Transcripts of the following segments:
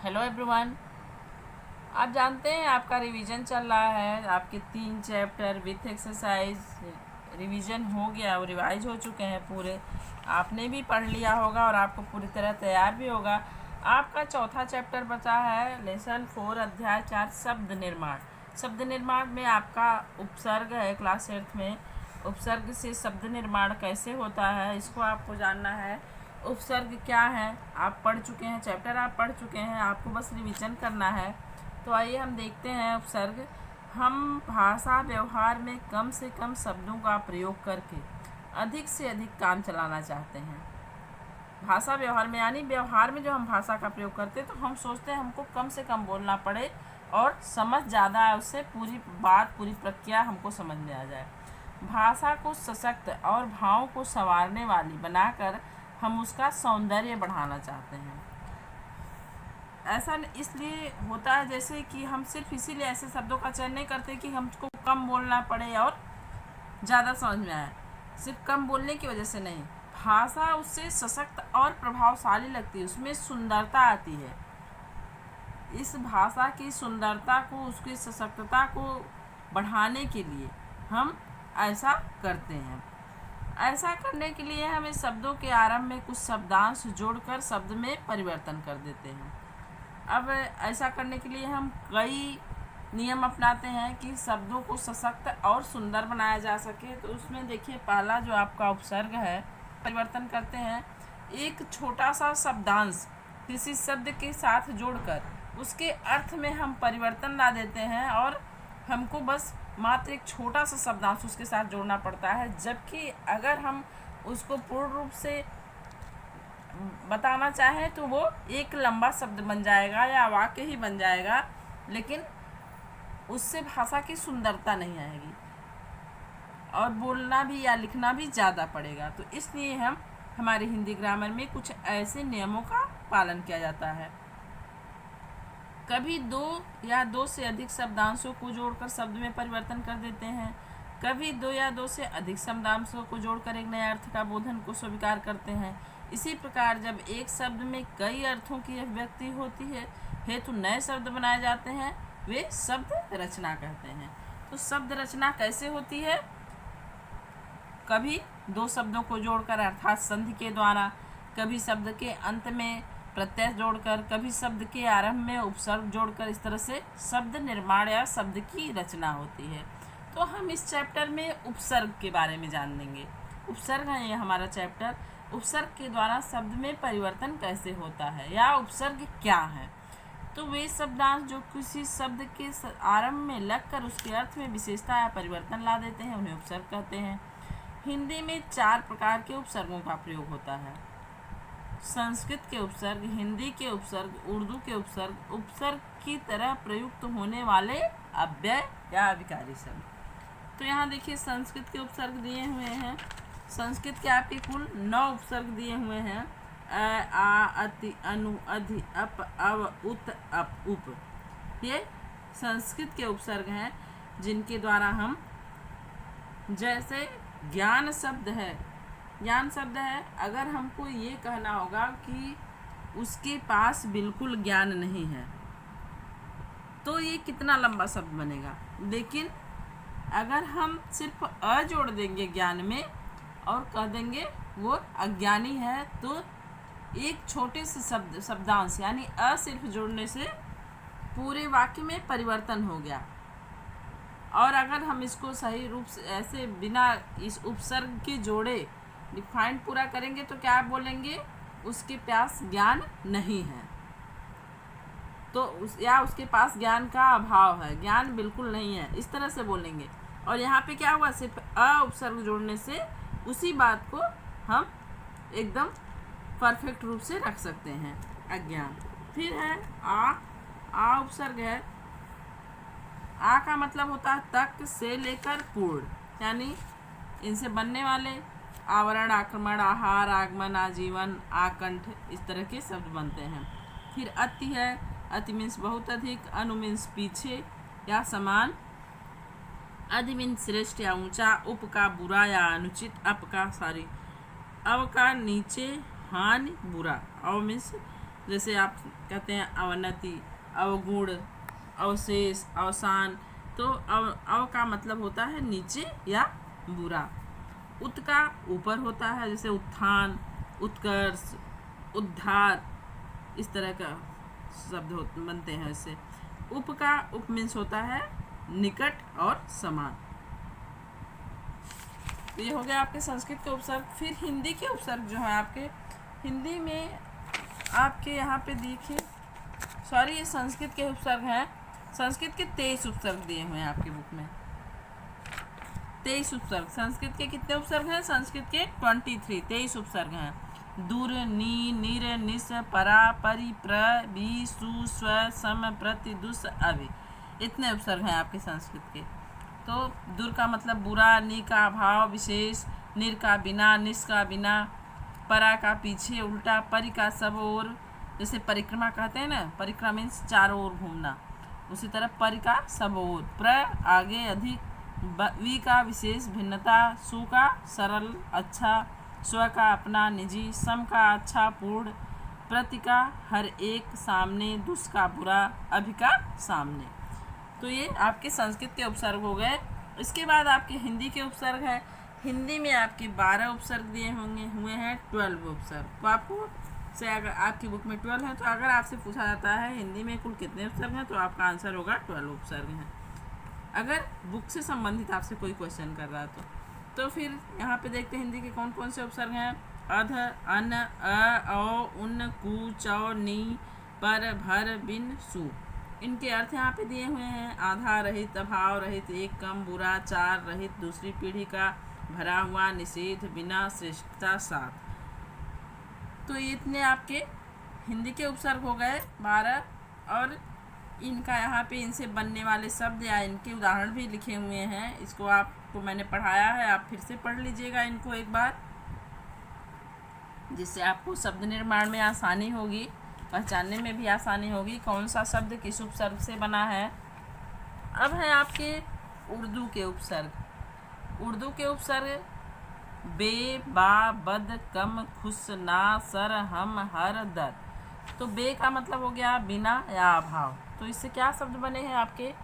Hello everyone. आप जानते हैं आपका रिवीजन चल रहा है, आपके 3 चैप्टर विथ एक्सरसाइज रिवीजन हो गया और रिवाइज हो चुके हैं पूरे। आपने भी पढ़ लिया होगा और आपको पूरी तरह तैयार भी होगा। आपका चौथा चैप्टर बचा है लेसन 4 अध्याय 4 शब्द निर्माण। शब्द निर्माण में आपका उपसर्ग है। क्लास 8 में उपसर्ग से शब्द निर्माण कैसे होता है इसको आपको जानना है। उपसर्ग क्या है आप पढ़ चुके हैं, चैप्टर आप पढ़ चुके हैं, आपको बस रिवीजन करना है। तो आइए हम देखते हैं उपसर्ग। हम भाषा व्यवहार में कम से कम शब्दों का प्रयोग करके अधिक से अधिक काम चलाना चाहते हैं। भाषा व्यवहार में यानी व्यवहार में जो हम भाषा का प्रयोग करते हैं तो हम सोचते हैं हमको कम से कम बोलना पड़े और समझ ज़्यादा है, उससे पूरी बात पूरी प्रक्रिया हमको समझ में आ जाए। भाषा को सशक्त और भावों को संवारने वाली बनाकर हम उसका सौंदर्य बढ़ाना चाहते हैं। ऐसा इसलिए होता है जैसे कि हम सिर्फ इसीलिए ऐसे शब्दों का चयन नहीं करते कि हमको कम बोलना पड़े और ज़्यादा समझ में आए। सिर्फ कम बोलने की वजह से नहीं, भाषा उससे सशक्त और प्रभावशाली लगती है, उसमें सुंदरता आती है। इस भाषा की सुंदरता को, उसकी सशक्तता को बढ़ाने के लिए हम ऐसा करते हैं। ऐसा करने के लिए हमें शब्दों के आरंभ में कुछ शब्दांश जोड़कर शब्द में परिवर्तन कर देते हैं। अब ऐसा करने के लिए हम कई नियम अपनाते हैं कि शब्दों को सशक्त और सुंदर बनाया जा सके। तो उसमें देखिए, पहला जो आपका उपसर्ग है, परिवर्तन करते हैं। एक छोटा सा शब्दांश किसी शब्द के साथ जोड़कर उसके अर्थ में हम परिवर्तन ला देते हैं और हमको बस मात्र एक छोटा सा शब्दांश उसके साथ जोड़ना पड़ता है। जबकि अगर हम उसको पूर्ण रूप से बताना चाहें तो वो एक लंबा शब्द बन जाएगा या वाक्य ही बन जाएगा, लेकिन उससे भाषा की सुंदरता नहीं आएगी और बोलना भी या लिखना भी ज़्यादा पड़ेगा। तो इसलिए हमारे हिंदी ग्रामर में कुछ ऐसे नियमों का पालन किया जाता है। कभी 2 या 2 से अधिक शब्दांशों को जोड़कर शब्द में परिवर्तन कर देते हैं। कभी 2 या 2 से अधिक शब्दांशों को जोड़कर एक नए अर्थ का बोधन को स्वीकार करते हैं। इसी प्रकार जब एक शब्द में कई अर्थों की अभिव्यक्ति होती है हेतु नए शब्द बनाए जाते हैं, वे शब्द रचना कहते हैं। तो शब्द रचना कैसे होती है? कभी 2 शब्दों को जोड़कर अर्थात संधि के द्वारा, कभी शब्द के अंत में प्रत्यय जोड़कर, कभी शब्द के आरंभ में उपसर्ग जोड़कर, इस तरह से शब्द निर्माण या शब्द की रचना होती है। तो हम इस चैप्टर में उपसर्ग के बारे में जान लेंगे। उपसर्ग है ये हमारा चैप्टर। उपसर्ग के द्वारा शब्द में परिवर्तन कैसे होता है या उपसर्ग क्या है। तो वे शब्दांश जो किसी शब्द के आरंभ में लगकर उसके अर्थ में विशेषता या परिवर्तन ला देते हैं उन्हें उपसर्ग कहते हैं। हिंदी में 4 प्रकार के उपसर्गों का प्रयोग होता है। संस्कृत के उपसर्ग, हिंदी के उपसर्ग, उर्दू के उपसर्ग, उपसर्ग की तरह प्रयुक्त होने वाले अव्यय या अविकारी शब्द। तो यहाँ देखिए, संस्कृत के उपसर्ग दिए हुए हैं। संस्कृत के आपके कुल 9 उपसर्ग दिए हुए हैं। अ, आ, अति, अनु, अधि, अप, अव, उत, अप, उप। ये संस्कृत के उपसर्ग हैं जिनके द्वारा हम, जैसे ज्ञान शब्द है, ज्ञान शब्द है, अगर हमको ये कहना होगा कि उसके पास बिल्कुल ज्ञान नहीं है तो ये कितना लंबा शब्द बनेगा। लेकिन अगर हम सिर्फ अ जोड़ देंगे ज्ञान में और कह देंगे वो अज्ञानी है, तो एक छोटे से शब्दांश यानी अ सिर्फ जोड़ने से पूरे वाक्य में परिवर्तन हो गया। और अगर हम इसको सही रूप से ऐसे बिना इस उपसर्ग के जोड़े डिफाइंड पूरा करेंगे तो क्या बोलेंगे? उसके पास ज्ञान नहीं है, तो उसके पास ज्ञान का अभाव है, ज्ञान बिल्कुल नहीं है, इस तरह से बोलेंगे। और यहाँ पे क्या हुआ? सिर्फ अ उपसर्ग जोड़ने से उसी बात को हम एकदम परफेक्ट रूप से रख सकते हैं, अज्ञान। फिर है आ उपसर्ग है। आ का मतलब होता है तक से लेकर पूर्ण, यानी इनसे बनने वाले आवरण, आक्रमण, आहार, आगमन, आजीवन, आकंठ, इस तरह के शब्द बनते हैं। फिर अति है। अति मीन्स बहुत अधिक, अनु मीन्स पीछे या समान, अधि मीन्स श्रेष्ठ या ऊंचा, उप का बुरा या अनुचित, अप का अव का नीचे, हानि बुरा, अव मीन्स जैसे आप कहते हैं अवनति, अवगुण, अवशेष, अवसान। तो अव का मतलब होता है नीचे या बुरा। उत का ऊपर होता है, जैसे उत्थान, उत्कर्ष, उद्धार, इस तरह का शब्द बनते हैं इससे। उप का उप मीन्स होता है निकट और समान। तो ये हो गया आपके संस्कृत के उपसर्ग। फिर हिंदी के उपसर्ग जो है आपके, हिंदी में आपके यहाँ पे देखिए, सॉरी ये संस्कृत के उपसर्ग हैं। संस्कृत के 23 उपसर्ग दिए हुए हैं आपकी बुक में, 23 उपसर्ग। संस्कृत के कितने उपसर्ग हैं? संस्कृत के 23 उपसर्ग हैं। दूर, नी, निर, निस, परा, परि, प्र, बी, सु, स्व, सम, प्रति, दुस, अवि, इतने उपसर्ग हैं आपके संस्कृत के। तो दूर का मतलब बुरा, नी का अभाव विशेष, निर का बिना, निस का बिना, परा का पीछे उल्टा, परि का सब ओर, जैसे परिक्रमा कहते हैं ना, परिक्रमा मीन्स चारों ओर घूमना, उसी तरह परि का सब ओर, प्र आगे अधिक, वी का विशेष भिन्नता, सु का सरल अच्छा, स्व का अपना निजी, सम का अच्छा पूर्ण, प्रति का हर एक, सामने, दुस का बुरा, अभि का सामने। तो ये आपके संस्कृत के उपसर्ग हो गए। इसके बाद आपके हिंदी के उपसर्ग है। हिंदी में आपके 12 उपसर्ग दिए हुए हैं 12 उपसर्ग। तो आपको से अगर आपकी बुक में 12 है, तो अगर आपसे पूछा जाता है हिंदी में कुल कितने उपसर्ग हैं, तो आपका आंसर होगा 12 उपसर्ग हैं, अगर बुक से संबंधित आपसे कोई क्वेश्चन कर रहा है तो फिर यहाँ पे देखते हैं हिंदी के कौन कौन से उपसर्ग हैं। अध, अन, अ, औ, उन, कु, चौ, नी, पर, भर, बिन, सु। इनके अर्थ यहाँ पे दिए हुए हैं। आधा रहित, अभाव रहित, एक कम, बुरा, चार रहित, दूसरी पीढ़ी का, भरा हुआ, निषेध, बिना, श्रेष्ठता, साथ। तो ये इतने आपके हिंदी के उपसर्ग हो गए 12। और इनका यहाँ पे इनसे बनने वाले शब्द या इनके उदाहरण भी लिखे हुए हैं। इसको आपको मैंने पढ़ाया है, आप फिर से पढ़ लीजिएगा इनको एक बार, जिससे आपको शब्द निर्माण में आसानी होगी, पहचानने में भी आसानी होगी कौन सा शब्द किस उपसर्ग से बना है। अब है आपके उर्दू के उपसर्ग। उर्दू के उपसर्ग बे, बा, बद, कम, खुश, ना, सर, हम, हर, दर। तो बे का मतलब हो गया बिना या अभाव। तो इससे क्या शब्द बने हैं आपके?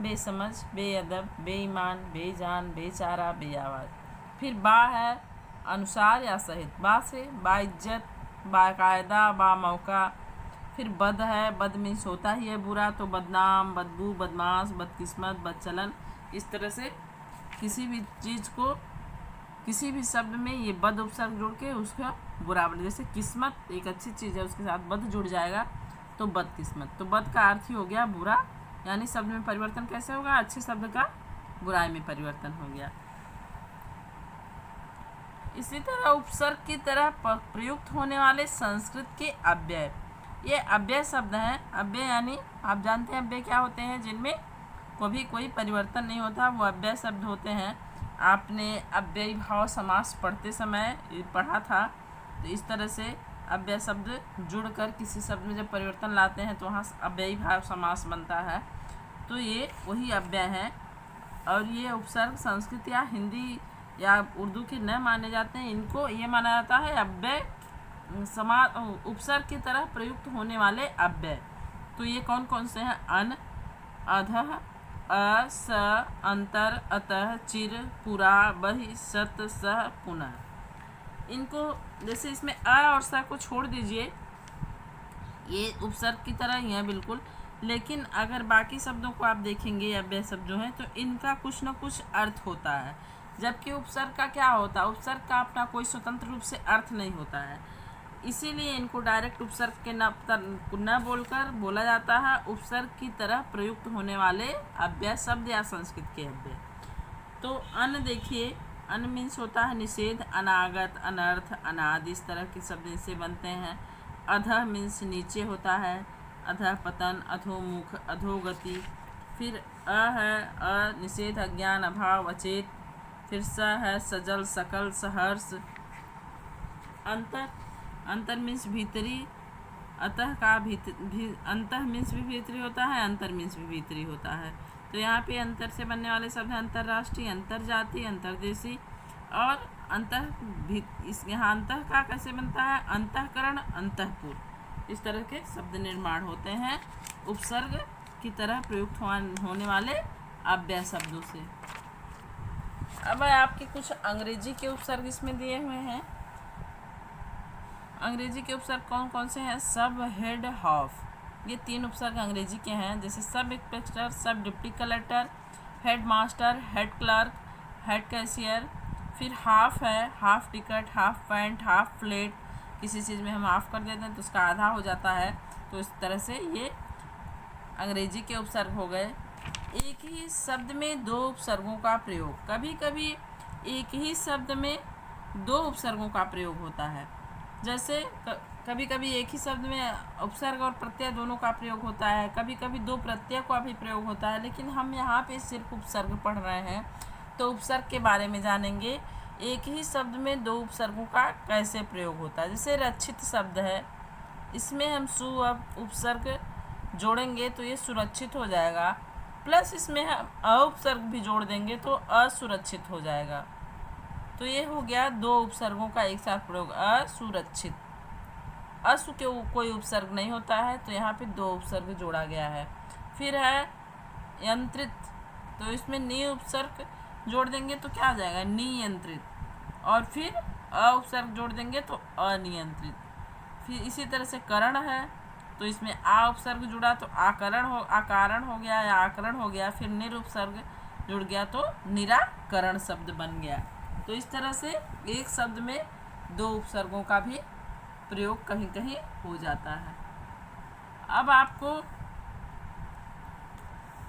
बेसमझ, बेअदब, बेईमान, बेजान, बेचारा, बेआवाज़। फिर बा है अनुसार या सहित, बा से बाइज्जत, बाकायदा, बामौका। फिर बद है, बद मीन्स होता ही है बुरा, तो बदनाम, बदबू, बदमाश, बदकिस्मत, बदचलन। इस तरह से किसी भी चीज़ को, किसी भी शब्द में ये बद उपसर्ग जोड़ के उसका बुरा बन, जैसे किस्मत एक अच्छी चीज़ है, उसके साथ बद जुड़ जाएगा तो बदकिस्मत। तो बद का अर्थ ही हो गया बुरा, यानी शब्द में परिवर्तन कैसे होगा? अच्छे शब्द का बुराई में परिवर्तन हो गया। इसी तरह उपसर्ग की तरह प्रयुक्त होने वाले संस्कृत के अव्यय, ये अव्यय शब्द हैं। अव्यय यानी आप जानते हैं अव्यय क्या होते हैं? जिनमें कभी कोई परिवर्तन नहीं होता, वो अव्यय शब्द होते हैं। आपने अव्ययी भाव समास पढ़ते समय पढ़ा था, तो इस तरह से अव्यय शब्द जुड़कर किसी शब्द में जब परिवर्तन लाते हैं तो वहाँ अव्ययी भाव समास बनता है। तो ये वही अव्यय हैं। और ये उपसर्ग संस्कृत या हिंदी या उर्दू के न माने जाते हैं, इनको ये माना जाता है अव्यय उपसर्ग की तरह प्रयुक्त होने वाले अव्यय। तो ये कौन कौन से हैं? अन, अधः, अ, स, अंतर, अतः, चिर, पुरा, बहि, सत, सह, पुनः। इनको जैसे इसमें अ और स को छोड़ दीजिए, ये उपसर्ग की तरह ही है बिल्कुल, लेकिन अगर बाकी शब्दों को आप देखेंगे अव्यय शब्द जो हैं, तो इनका कुछ न कुछ अर्थ होता है, जबकि उपसर्ग का क्या होता है? उपसर्ग का अपना कोई स्वतंत्र रूप से अर्थ नहीं होता है, इसीलिए इनको डायरेक्ट उपसर्ग के न बोलकर बोला जाता है उपसर्ग की तरह प्रयुक्त होने वाले अव्यय शब्द या संस्कृत के अव्यय। तो अन देखिए, अन मीन्स होता है निषेध, अनागत, अनर्थ, अनादि, इस तरह के शब्द इनसे बनते हैं। अधः मीन्स नीचे होता है, अधः पतन, अधोमुख, अधोगति। फिर अ है अ निषेध, अज्ञान, अभाव, अचेत। फिर स है सजल, सकल, सहर्ष। अंतर, अंतर मीन्स भीतरी, अतः का अंतः मीन्स भी भीतरी होता है, अंतर मीन्स भी भीतरी होता है। तो यहाँ पे अंतर से बनने वाले शब्द हैं अंतर्राष्ट्रीय, अंतर्जातीय, अंतर्देशी और यहाँ अंतः का कैसे बनता है? अंतःकरण, अंतःपुर। इस तरह के शब्द निर्माण होते हैं उपसर्ग की तरह प्रयुक्त होने वाले अव्यय शब्दों से। अब आपके कुछ अंग्रेजी के उपसर्ग इसमें दिए हुए हैं। अंग्रेजी के उपसर्ग कौन कौन से हैं? सब, हेड, हाफ, ये 3 उपसर्ग अंग्रेजी के हैं। जैसे सब इंस्पेक्टर, सब deputy collector, head master, head clerk, head cashier. फिर हाफ है, half ticket, half pant, half plate. किसी चीज़ में हम हाफ कर देते हैं तो उसका आधा हो जाता है। तो इस तरह से ये अंग्रेजी के उपसर्ग हो गए। एक ही शब्द में 2 उपसर्गों का प्रयोग। कभी कभी एक ही शब्द में 2 उपसर्गों का प्रयोग होता है। जैसे कभी कभी एक ही शब्द में उपसर्ग और प्रत्यय दोनों का प्रयोग होता है। कभी कभी 2 प्रत्यय का भी प्रयोग होता है। लेकिन हम यहाँ पे सिर्फ उपसर्ग पढ़ रहे हैं तो उपसर्ग के बारे में जानेंगे। एक ही शब्द में 2 उपसर्गों का कैसे प्रयोग होता है। जैसे रक्षित शब्द है, इसमें हम उपसर्ग जोड़ेंगे तो ये सुरक्षित हो जाएगा, प्लस इसमें हम उपसर्ग भी जोड़ देंगे तो असुरक्षित हो जाएगा। तो ये हो गया 2 उपसर्गों का एक साथ प्रयोग। असुरक्षित, असु के कोई उपसर्ग नहीं होता है तो यहाँ पे 2 उपसर्ग जोड़ा गया है। फिर है यंत्रित, तो इसमें नि उपसर्ग जोड़ देंगे तो क्या आ जाएगा? नियंत्रित। और फिर उपसर्ग जोड़ देंगे तो अनियंत्रित। फिर इसी तरह से करण है, तो इसमें उपसर्ग जुड़ा तो आकारण हो गया या आकरण हो गया। फिर निरुपसर्ग जुड़ गया तो निराकरण शब्द बन गया। तो इस तरह से एक शब्द में 2 उपसर्गों का भी प्रयोग कहीं कहीं हो जाता है। अब आपको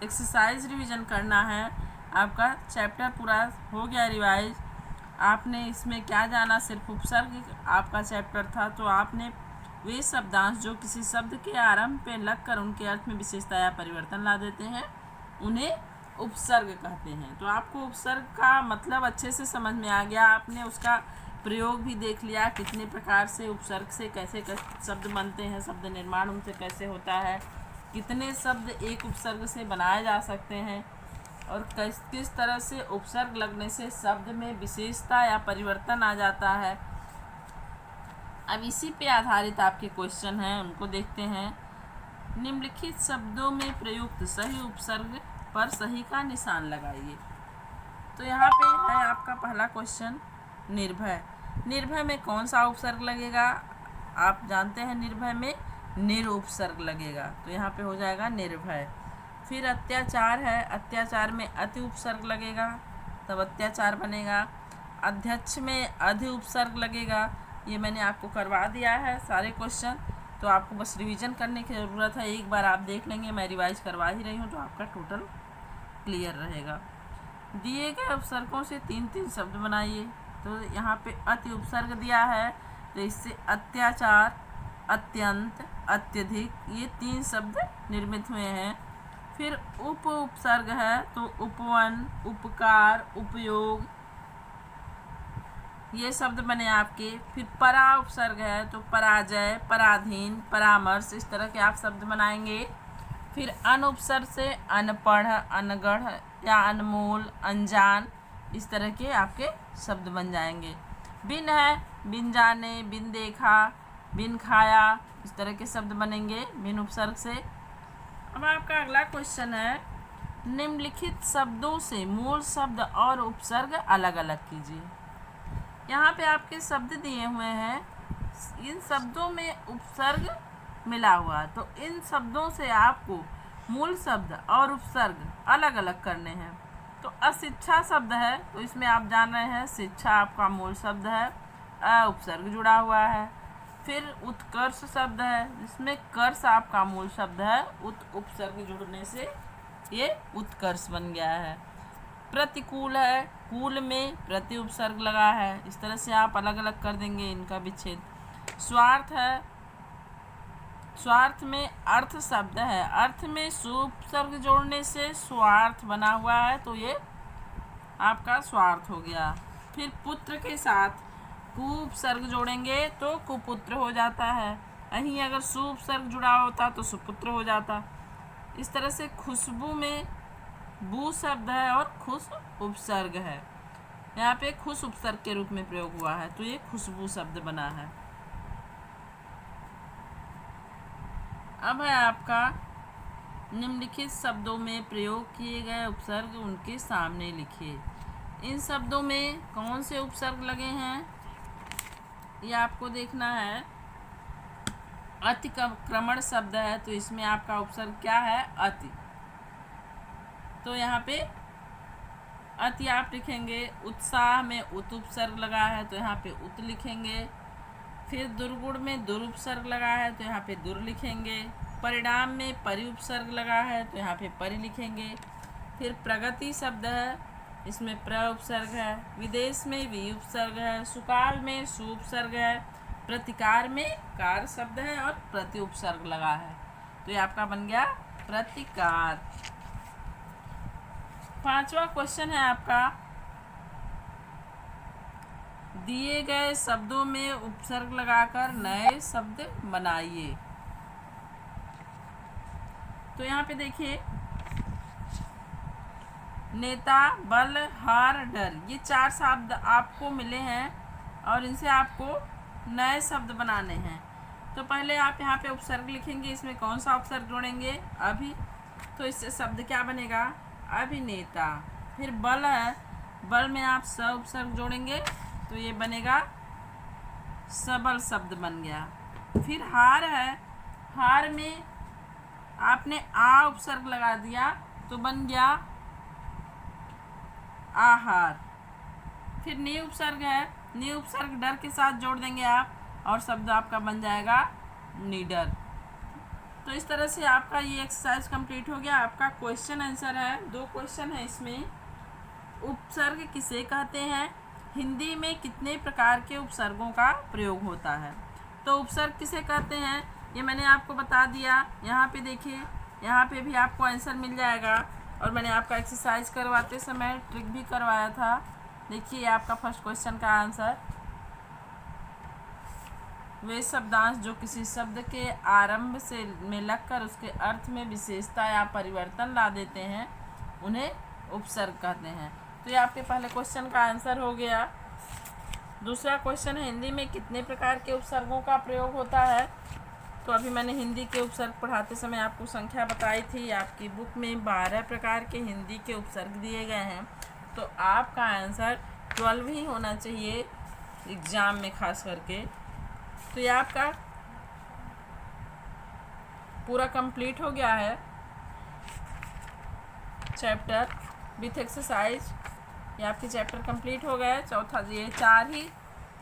एक्सरसाइज रिवीजन करना है। आपका चैप्टर पूरा हो गया रिवाइज। आपने इसमें क्या जाना? सिर्फ उपसर्ग आपका चैप्टर था, तो आपने वे शब्दांश जो किसी शब्द के आरंभ पे लगकर उनके अर्थ में विशेषता या परिवर्तन ला देते हैं उन्हें उपसर्ग कहते हैं। तो आपको उपसर्ग का मतलब अच्छे से समझ में आ गया। आपने उसका प्रयोग भी देख लिया, कितने प्रकार से उपसर्ग से कैसे शब्द बनते हैं, शब्द निर्माण उनसे कैसे होता है, कितने शब्द एक उपसर्ग से बनाए जा सकते हैं, और किस तरह से उपसर्ग लगने से शब्द में विशेषता या परिवर्तन आ जाता है। अब इसी पे आधारित आपके क्वेश्चन हैं, उनको देखते हैं। निम्नलिखित शब्दों में प्रयुक्त सही उपसर्ग पर सही का निशान लगाइए। तो यहाँ पे है आपका पहला क्वेश्चन, निर्भय। निर्भय में कौन सा उपसर्ग लगेगा? आप जानते हैं निर्भय में निरुपसर्ग लगेगा, तो यहाँ पे हो जाएगा निर्भय। फिर अत्याचार है, अत्याचार में अति उपसर्ग लगेगा तब अत्याचार बनेगा। अध्यक्ष में अधि उपसर्ग लगेगा। ये मैंने आपको करवा दिया है सारे क्वेश्चन, तो आपको बस रिवीजन करने की ज़रूरत है। एक बार आप देख लेंगे, मैं रिवाइज करवा ही रही हूँ, तो आपका टोटल क्लियर रहेगा। दिए गए उपसर्गों से 3-3 शब्द बनाइए। तो यहाँ पे अति उपसर्ग दिया है, तो इससे अत्याचार, अत्यंत, अत्यधिक, ये 3 शब्द निर्मित हुए हैं। फिर उपसर्ग है तो उपवन, उपकार, उपयोग, ये शब्द बने आपके। फिर परा उपसर्ग है तो पराजय, पराधीन, परामर्श, इस तरह के आप शब्द बनाएंगे। फिर अन उपसर्ग से अनपढ़, अनगढ़ या अनमोल, अनजान, इस तरह के आपके शब्द बन जाएंगे। बिन है, बिन जाने, बिन देखा, बिन खाया, इस तरह के शब्द बनेंगे बिन उपसर्ग से। अब आपका अगला क्वेश्चन है, निम्नलिखित शब्दों से मूल शब्द और उपसर्ग अलग अलग कीजिए। यहाँ पे आपके शब्द दिए हुए हैं, इन शब्दों में उपसर्ग मिला हुआ है, तो इन शब्दों से आपको मूल शब्द और उपसर्ग अलग अलग करने हैं। तो अशिक्षा शब्द है, तो इसमें आप जान रहे हैं शिक्षा आपका मूल शब्द है, उपसर्ग जुड़ा हुआ है। फिर उत्कर्ष शब्द है, जिसमें कर्ष आपका मूल शब्द है, उपसर्ग जुड़ने से ये उत्कर्ष बन गया है। प्रतिकूल है, कूल में प्रति उपसर्ग लगा है, इस तरह से आप अलग अलग कर देंगे इनका विच्छेद। स्वार्थ है, स्वार्थ में अर्थ शब्द है, अर्थ में सुपसर्ग जोड़ने से स्वार्थ बना हुआ है, तो ये आपका स्वार्थ हो गया। फिर पुत्र के साथ कुपसर्ग जोड़ेंगे तो कुपुत्र हो जाता है, यहीं अगर सुपसर्ग जुड़ा होता तो सुपुत्र हो जाता। इस तरह से खुशबू में बू शब्द है और खुश उपसर्ग है, यहाँ पे खुश उपसर्ग के रूप में प्रयोग हुआ है, तो ये खुशबू शब्द बना है। अब है आपका निम्नलिखित शब्दों में प्रयोग किए गए उपसर्ग उनके सामने लिखिए। इन शब्दों में कौन से उपसर्ग लगे हैं ये आपको देखना है। अतिक्रमण शब्द है तो इसमें आपका उपसर्ग क्या है? अति। तो यहाँ पे अति आप लिखेंगे। उत्साह में उत उपसर्ग लगा है तो यहाँ पे उत लिखेंगे। फिर दुर्गुण में दुर उपसर्ग लगा है तो यहाँ पे दुर लिखेंगे। परिणाम में परि उपसर्ग लगा है तो यहाँ पे परि लिखेंगे। फिर प्रगति शब्द है, इसमें प्र उपसर्ग है। विदेश में वि उपसर्ग है। सुकाल में सु उपसर्ग है। प्रतिकार में कार शब्द है और प्रति उपसर्ग लगा है। तो ये आपका बन गया प्रतिकार। 5वां क्वेश्चन है आपका, दिए गए शब्दों में उपसर्ग लगाकर नए शब्द बनाइए। तो यहाँ पे देखिए, नेता, बल, हार, डर, ये 4 शब्द आपको मिले हैं और इनसे आपको नए शब्द बनाने हैं। तो पहले आप यहाँ पे उपसर्ग लिखेंगे। इसमें कौन सा उपसर्ग जोड़ेंगे? अभि। तो इससे शब्द क्या बनेगा? अभिनेता। फिर बल है, बल में आप स उपसर्ग जोड़ेंगे तो ये बनेगा सबल शब्द बन गया। फिर हार है, हार में आपने आ उपसर्ग लगा दिया तो बन गया आहार। फिर नि उपसर्ग है, नि उपसर्ग डर के साथ जोड़ देंगे आप और शब्द आपका बन जाएगा निडर। तो इस तरह से आपका ये एक्सरसाइज कंप्लीट हो गया। आपका क्वेश्चन आंसर है, 2 क्वेश्चन है इसमें। उपसर्ग किसे कहते हैं? हिंदी में कितने प्रकार के उपसर्गों का प्रयोग होता है? तो उपसर्ग किसे कहते हैं ये मैंने आपको बता दिया। यहाँ पे देखिए, यहाँ पे भी आपको आंसर मिल जाएगा और मैंने आपका एक्सरसाइज करवाते समय ट्रिक भी करवाया था। देखिए आपका फर्स्ट क्वेश्चन का आंसर, वे शब्दांश जो किसी शब्द के आरंभ से में लगकर उसके अर्थ में विशेषता या परिवर्तन ला देते हैं उन्हें उपसर्ग कहते हैं। तो ये आपके पहले क्वेश्चन का आंसर हो गया। दूसरा क्वेश्चन है, हिंदी में कितने प्रकार के उपसर्गों का प्रयोग होता है? तो अभी मैंने हिंदी के उपसर्ग पढ़ाते समय आपको संख्या बताई थी। आपकी बुक में 12 प्रकार के हिंदी के उपसर्ग दिए गए हैं। तो आपका आंसर 12 ही होना चाहिए एग्ज़ाम में खास करके। तो ये आपका पूरा कंप्लीट हो गया है चैप्टर विथ एक्सरसाइज। ये आपके चैप्टर कंप्लीट हो गए। चौथा, ये 4 ही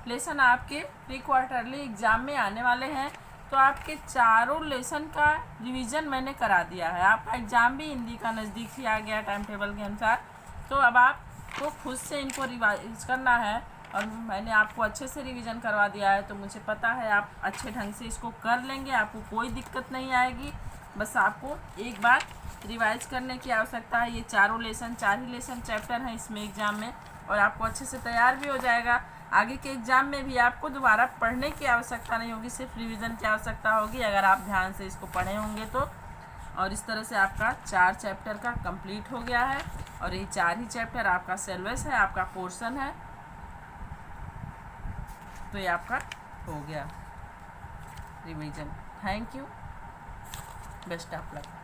लेसन आपके प्री क्वार्टरली एग्ज़ाम में आने वाले हैं। तो आपके चारों लेसन का रिवीजन मैंने करा दिया है। आपका एग्ज़ाम भी हिंदी का नज़दीक ही आ गया टाइम टेबल के अनुसार। तो अब आपको खुद से इनको रिवाइज करना है और मैंने आपको अच्छे से रिवीजन करवा दिया है। तो मुझे पता है आप अच्छे ढंग से इसको कर लेंगे, आपको कोई दिक्कत नहीं आएगी। बस आपको एक बार रिवाइज करने की आवश्यकता है। ये चारों लेसन, 4 ही लेसन चैप्टर हैं इसमें एग्ज़ाम में, और आपको अच्छे से तैयार भी हो जाएगा। आगे के एग्ज़ाम में भी आपको दोबारा पढ़ने की आवश्यकता नहीं होगी, सिर्फ रिवीजन की आवश्यकता होगी अगर आप ध्यान से इसको पढ़े होंगे तो। और इस तरह से आपका 4 चैप्टर का कंप्लीट हो गया है और ये 4 ही चैप्टर आपका सिलेबस है, आपका पोर्शन है। तो ये आपका हो गया revision. Thank you, best of luck.